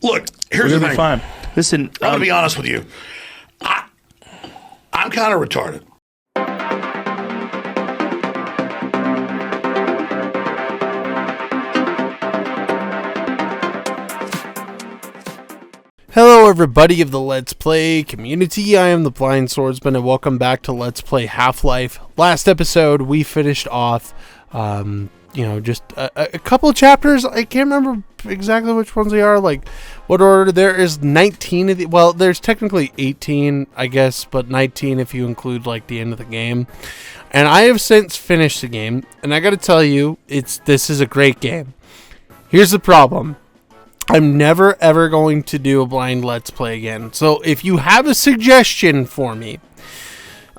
Look, here's the thing. Fine. Listen, I'm going to be honest with you. I'm kind of retarded. Hello everybody of the Let's Play community, I am the Blind Swordsman and welcome back to Let's Play Half-Life. Last episode we finished off, just a couple of chapters. I can't remember exactly which ones they are, like what order. There is 19 of the, well, there's technically 18 I guess, but 19 if you include like the end of the game. And I have since finished the game, and I gotta tell you, this is a great game. Here's the problem. I'm never ever going to do a blind Let's Play again. So if you have a suggestion for me,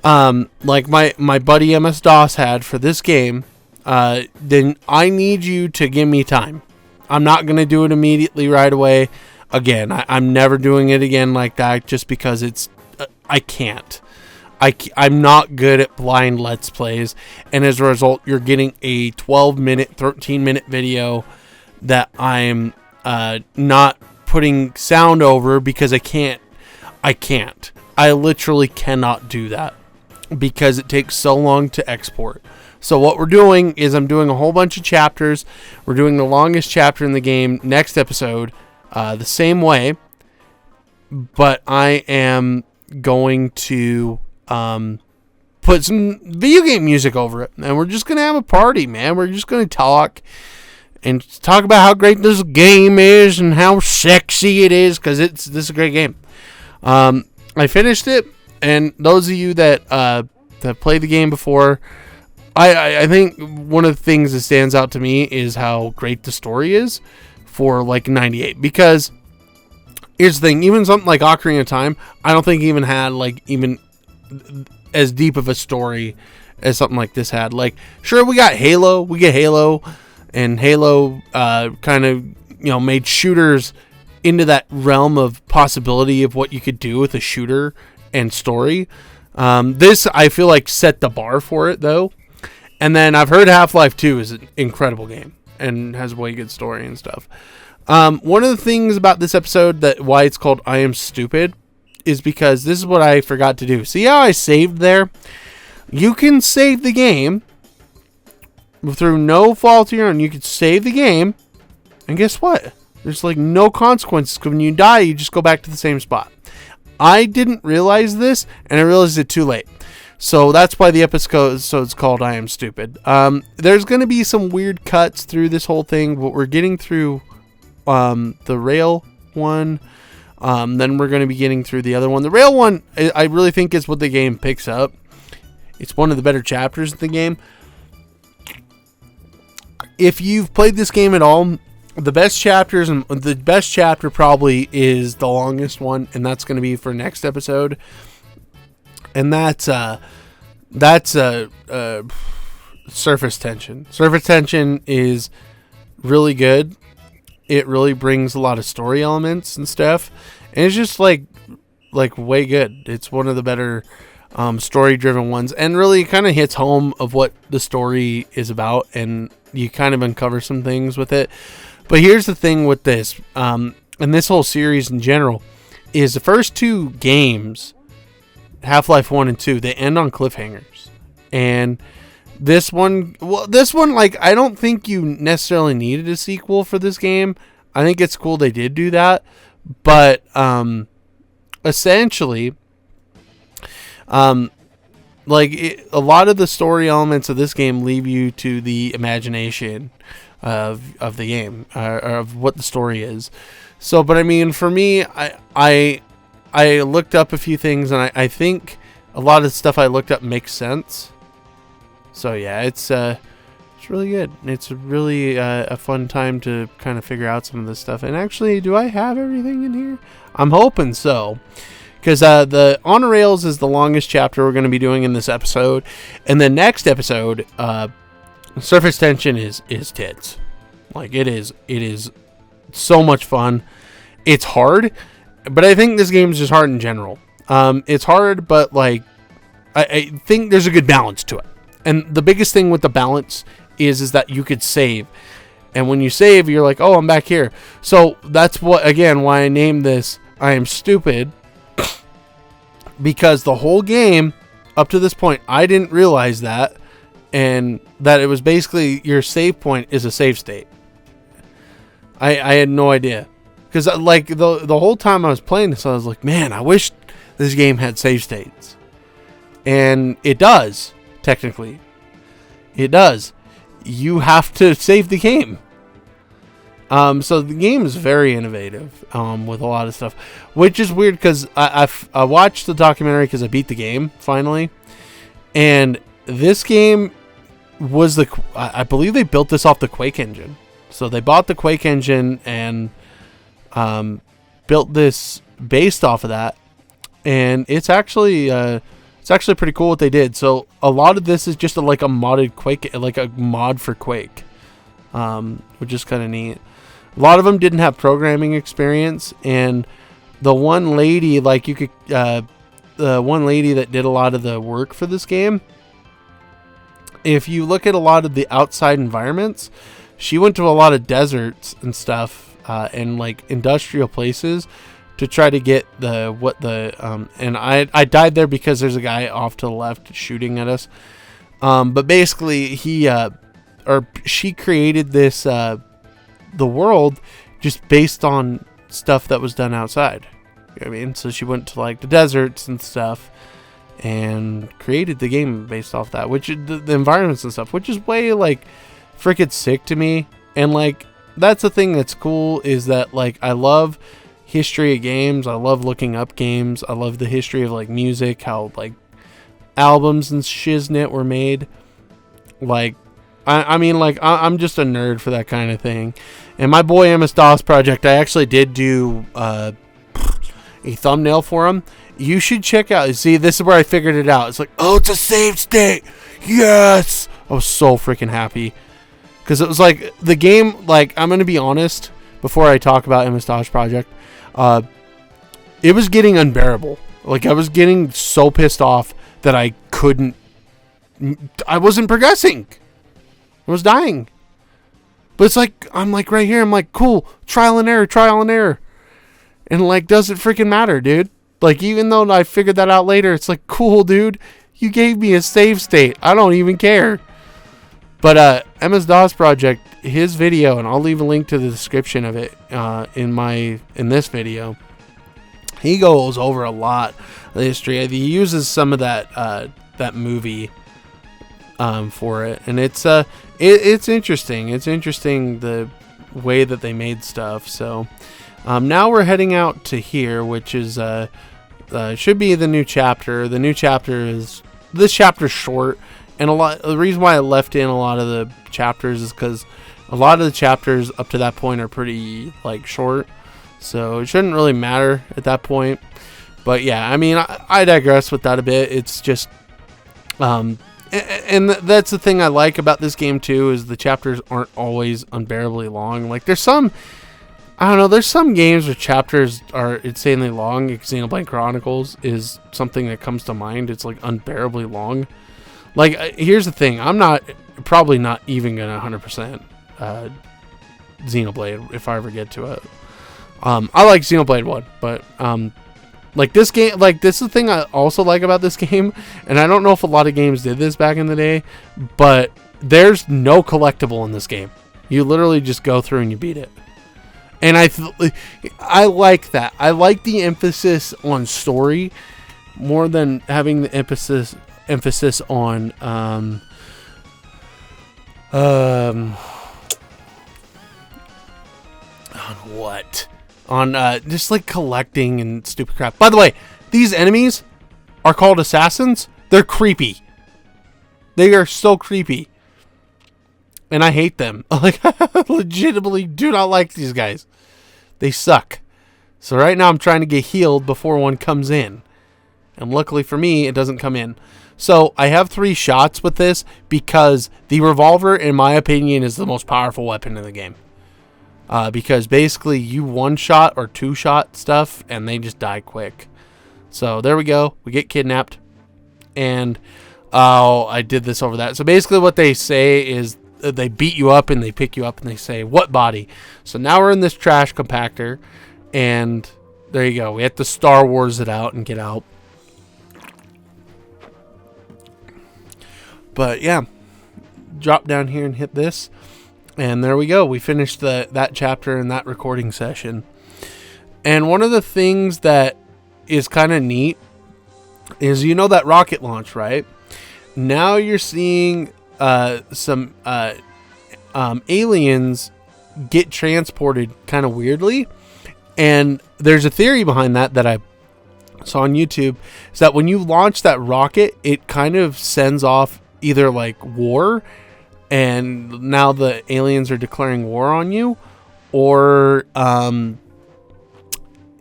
like my buddy MS-DOS had for this game, then I need you to give me time. I'm not going to do it immediately right away. Again, I'm never doing it again like that just because I can't. I'm not good at blind Let's Plays. And as a result, you're getting a 12-minute, 13-minute video that I'm not putting sound over because I can't. I literally cannot do that because it takes so long to export. So what we're doing is I'm doing a whole bunch of chapters. We're doing the longest chapter in the game next episode, the same way, but I am going to put some video game music over it, and we're just gonna have a party, man. We're just gonna talk about how great this game is and how sexy it is, because this is a great game. I finished it, and those of you that have played the game before, I think one of the things that stands out to me is how great the story is for like 98. Because here's the thing, even something like Ocarina of Time, I don't think even had like even as deep of a story as something like this had. Like, sure, we get Halo. And Halo kind of, made shooters into that realm of possibility of what you could do with a shooter and story. This, I feel like, set the bar for it, though. And then I've heard Half-Life 2 is an incredible game and has a way good story and stuff. One of the things about this episode, why it's called I Am Stupid, is because this is what I forgot to do. See how I saved there? You can save the game through no fault of your own. You could save the game, and guess what? There's like no consequences. When you die, you just go back to the same spot. I didn't realize this, and I realized it too late. So that's why the episode is called I Am Stupid. There's going to be some weird cuts through this whole thing, but we're getting through the rail one. Then we're going to be getting through the other one. The rail one, I really think is what the game picks up. It's one of the better chapters of the game. If you've played this game at all, the best chapter probably is the longest one, and that's going to be for next episode. And that's Surface Tension. Surface Tension is really good. It really brings a lot of story elements and stuff, and it's just like way good. It's one of the better story-driven ones, and really kind of hits home of what the story is about, and you kind of uncover some things with it. But here's the thing with this, and this whole series in general, is the first two games, Half-Life 1 and 2, they end on cliffhangers. And this one, like, I don't think you necessarily needed a sequel for this game. I think it's cool they did do that. But, essentially, a lot of the story elements of this game leave you to the imagination of the game, or of what the story is. So, but I mean, for me, I looked up a few things, and I think a lot of the stuff I looked up makes sense. So yeah, it's really good. It's really a fun time to kind of figure out some of this stuff. And actually, do I have everything in here? I'm hoping so. Because the On Rails is the longest chapter we're going to be doing in this episode. And the next episode, Surface Tension is tits. Like, it is so much fun. It's hard, but I think this game is just hard in general. It's hard, but like, I think there's a good balance to it. And the biggest thing with the balance is that you could save. And when you save, you're like, oh, I'm back here. So that's what, again, why I named this I Am Stupid. Because the whole game, up to this point, I didn't realize that. And that it was basically your save point is a save state. I had no idea. Because like the whole time I was playing this, I was like, man, I wish this game had save states. And it does, technically. It does. You have to save the game. So the game is very innovative with a lot of stuff, which is weird because I watched the documentary because I beat the game finally, and this game was I believe they built this off the Quake engine. So they bought the Quake engine and built this based off of that, and it's actually pretty cool what they did. So a lot of this is just like a modded Quake, like a mod for Quake, which is kind of neat. A lot of them didn't have programming experience, and the one lady, the one lady that did a lot of the work for this game, if you look at a lot of the outside environments, she went to a lot of deserts and stuff, and like industrial places to try to get and I died there because there's a guy off to the left shooting at us. But basically she created this, the world just based on stuff that was done outside. You know what I mean? So she went to like the deserts and stuff and created the game based off that, which the environments and stuff, which is way like freaking sick to me. And like, that's the thing that's cool is that like, I love history of games. I love looking up games. I love the history of like music, how like albums and shiznit were made. Like, I mean, like, I'm just a nerd for that kind of thing. And my boy MS-DOS Project, I actually did do a thumbnail for him. You should check out. See, this is where I figured it out. It's like, oh, it's a save state. Yes. I was so freaking happy. Because it was like, the game, like, I'm going to be honest, before I talk about MS-DOS Project, it was getting unbearable. Like, I was getting so pissed off that I wasn't progressing. I was dying. But it's like, I'm like right here, I'm like, cool, trial and error. And like, does it freaking matter, dude? Like, even though I figured that out later, it's like, cool, dude, you gave me a save state. I don't even care. But MS-DOS Project, his video, and I'll leave a link to the description of it in this video. He goes over a lot of the history. He uses some of that movie for it, and it's interesting. It's interesting the way that they made stuff. So now we're heading out to here, which is should be the new chapter. The new chapter is this chapter's short. And the reason why I left in a lot of the chapters is because a lot of the chapters up to that point are pretty like short, so it shouldn't really matter at that point. But yeah, I mean, I digress with that a bit. It's just, and that's the thing I like about this game too, is the chapters aren't always unbearably long. Like there's some, I don't know, there's some games where chapters are insanely long. Xenoblade Chronicles is something that comes to mind. It's like unbearably long. Like, here's the thing. I'm probably not even going to 100% Xenoblade if I ever get to it. I like Xenoblade 1, but, like, this game, like, this is the thing I also like about this game, and I don't know if a lot of games did this back in the day, but there's no collectible in this game. You literally just go through and you beat it. And I like that. I like the emphasis on story more than having the emphasis on what? On just like collecting and stupid crap. By the way, these enemies are called assassins. They're creepy. They are so creepy. And I hate them. Like, I legitimately do not like these guys. They suck. So right now I'm trying to get healed before one comes in. And luckily for me, it doesn't come in. So I have 3 shots with this because the revolver, in my opinion, is the most powerful weapon in the game. Because basically you 1-shot or 2-shot stuff and they just die quick. So there we go. We get kidnapped. And I did this over that. So basically what they say is they beat you up and they pick you up and they say, what body? So now we're in this trash compactor, and there you go. We have to Star Wars it out and get out. But yeah, drop down here and hit this, and there we go. We finished that chapter in that recording session. And one of the things that is kind of neat is, that rocket launch, right? Now you're seeing some aliens get transported kind of weirdly, and there's a theory behind that I saw on YouTube, is that when you launch that rocket, it kind of sends off either like war, and now the aliens are declaring war on you, or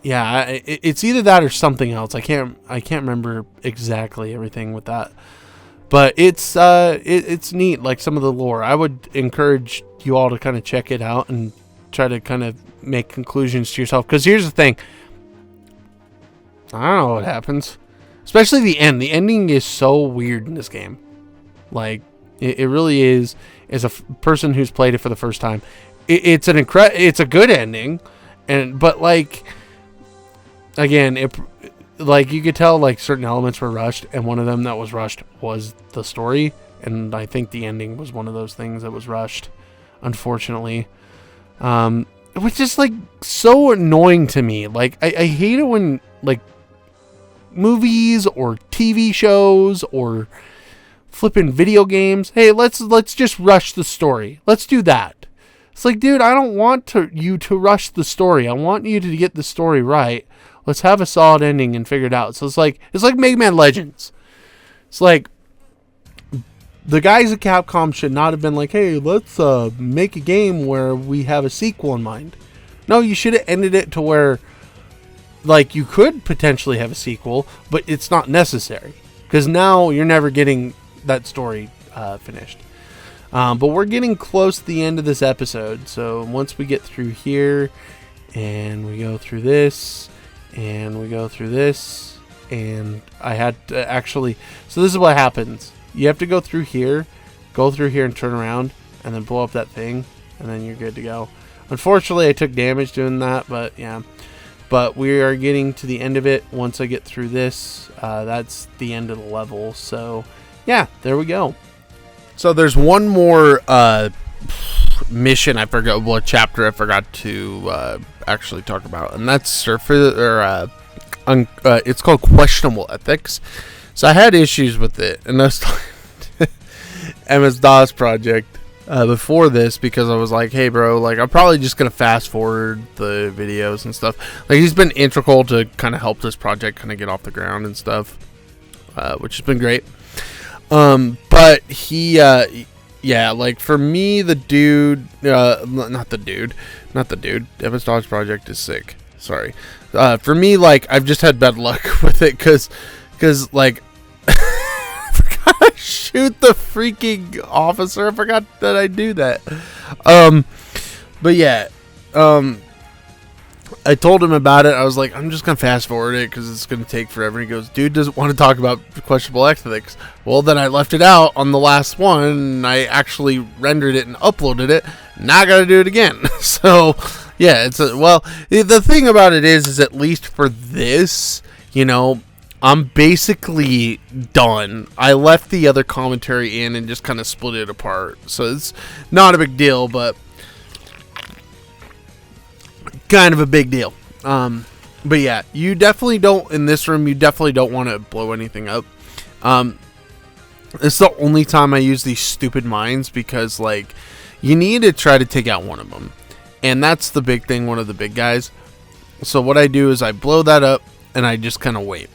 it's either that or something else. I can't remember exactly everything with that, but it's neat, like some of the lore. I would encourage you all to kind of check it out and try to kind of make conclusions to yourself, because here's the thing, I don't know what happens, especially the end. The ending is so weird in this game. Like, it really is. As a person who's played it for the first time, it's a good ending, but like, again, you could tell like certain elements were rushed, and one of them that was rushed was the story, and I think the ending was one of those things that was rushed, unfortunately. It was just like so annoying to me. Like, I hate it when like movies or TV shows or flipping video games, hey, let's just rush the story. Let's do that. It's like, dude, I don't want you to rush the story. I want you to get the story right. Let's have a solid ending and figure it out. So it's like Mega Man Legends. It's like the guys at Capcom should not have been like, hey, let's make a game where we have a sequel in mind. No, you should have ended it to where like you could potentially have a sequel, but it's not necessary, because now you're never getting that story finished. But we're getting close to the end of this episode, so once we get through here and we go through this and we go through this, and I had to actually, so this is what happens. You have to go through here and turn around and then blow up that thing, and then you're good to go. Unfortunately, I took damage doing that, but yeah. But we are getting to the end of it. Once I get through this, that's the end of the level. So, yeah, there we go. So there's one more mission I forgot, well, chapter I forgot to actually talk about, and that's it's called Questionable Ethics. So I had issues with it, and I was talking to MS-DOS Project before this, because I was like, hey bro, like I'm probably just gonna fast forward the videos and stuff. Like, he's been integral to kind of help this project kind of get off the ground and stuff, which has been great. But he like for me, the dude, not the dude, MS-DOS Project is sick, sorry. For me, like, I've just had bad luck with it, cause like shoot the freaking officer. I forgot that I do that. But yeah, I told him about it. I was like, I'm just gonna fast forward it because it's gonna take forever. He goes, dude doesn't want to talk about questionable ethics. Well, then I left it out on the last one, and I actually rendered it and uploaded it. Now I gotta do it again. So yeah, the thing about it is at least for this, I'm basically done. I left the other commentary in and just kind of split it apart. So it's not a big deal, but kind of a big deal. But yeah, you definitely don't, in this room, you definitely don't want to blow anything up. It's the only time I use these stupid mines, because like you need to try to take out one of them. And that's the big thing, one of the big guys. So what I do is I blow that up and I just kind of wait.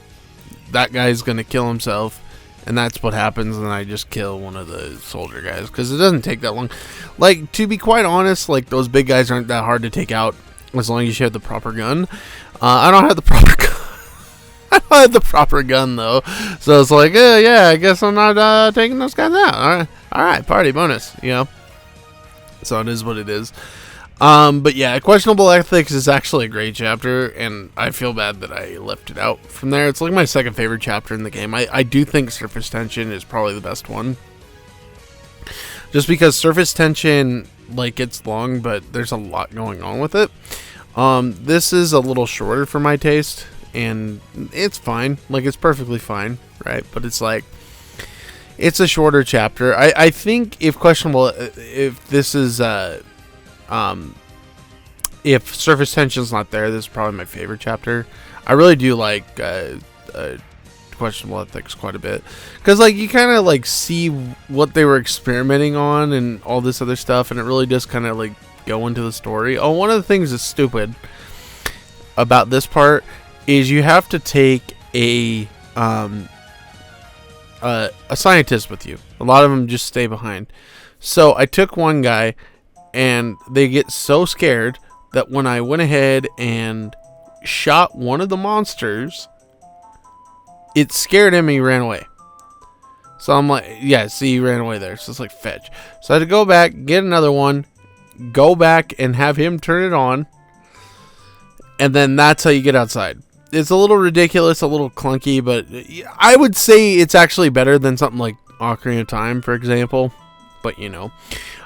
That guy's going to kill himself, and that's what happens, and I just kill one of the soldier guys, because it doesn't take that long. Like, to be quite honest, like, those big guys aren't that hard to take out, as long as you have the proper gun. I don't have the proper gun. I don't have the proper gun, though, so it's like, yeah, I guess I'm not taking those guys out. Alright, party bonus, So it is what it is. But yeah, Questionable Ethics is actually a great chapter, and I feel bad that I left it out from there. It's like my second favorite chapter in the game. I do think Surface Tension is probably the best one. just because surface tension, like, it's long, but there's a lot going on with it. This is a little shorter for my taste, and it's fine. Like, it's perfectly fine, right? But it's like, it's a shorter chapter. I think, if questionable, if this is, if surface tension's not there, this is probably my favorite chapter. I really do like questionable ethics quite a bit, because like you kind of like see what they were experimenting on and all this other stuff, and it really does kind of like go into the story. Oh, one of the things that's stupid about this part is you have to take a scientist with you. A lot of them just stay behind. So I took one guy, and they get so scared that when I went ahead and shot one of the monsters, it scared him and he ran away. So I'm like, yeah, see, he ran away there. So it's like, fetch. So I had to go back, get another one, go back and have him turn it on, and then that's how you get outside. It's a little ridiculous, a little clunky, but I would say it's actually better than something like Ocarina of Time, for example. But, you know.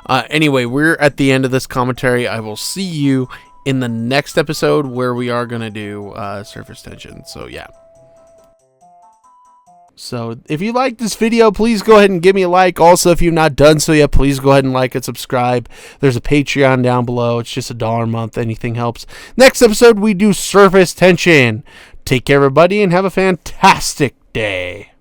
Anyway, we're at the end of this commentary. I will see you in the next episode where we are going to do surface tension. So, yeah. So, if you like this video, please go ahead and give me a like. Also, if you've not done so yet, please go ahead and like and subscribe. There's a Patreon down below. It's just $1 a month. Anything helps. Next episode, we do surface tension. Take care, everybody, and have a fantastic day.